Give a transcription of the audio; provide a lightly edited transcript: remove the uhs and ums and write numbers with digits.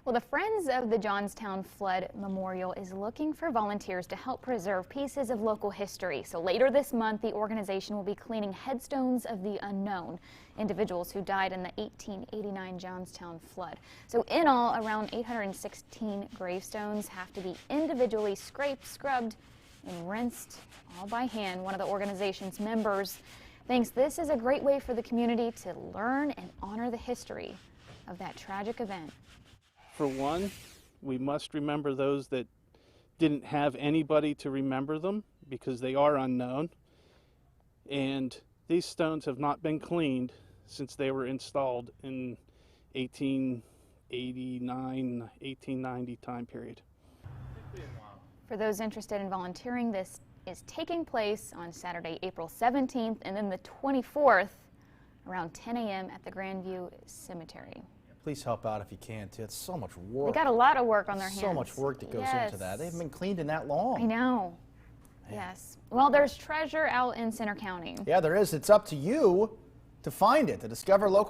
Well, the Friends of the Johnstown Flood Memorial is looking for volunteers to help preserve pieces of local history. So later this month, the organization will be cleaning headstones of the unknown, individuals who died in the 1889 Johnstown flood. So in all, around 816 gravestones have to be individually scraped, scrubbed, and rinsed all by hand. One of the organization's members thinks this is a great way for the community to learn and honor the history of that tragic event. For one, we must remember those that didn't have anybody to remember them because they are unknown. And these stones have not been cleaned since they were installed in 1889, 1890 time period. For those interested in volunteering, this is taking place on Saturday, April 17th, and then the 24th around 10 a.m. at the Grandview Cemetery. Please help out if you can, too. It's so much work. They got a lot of work on their hands. So much work that goes into that. They haven't been cleaned in that long. I know. Man. Yes. Well, there's treasure out in Center County. Yeah, there is. It's up to you to find it, to discover local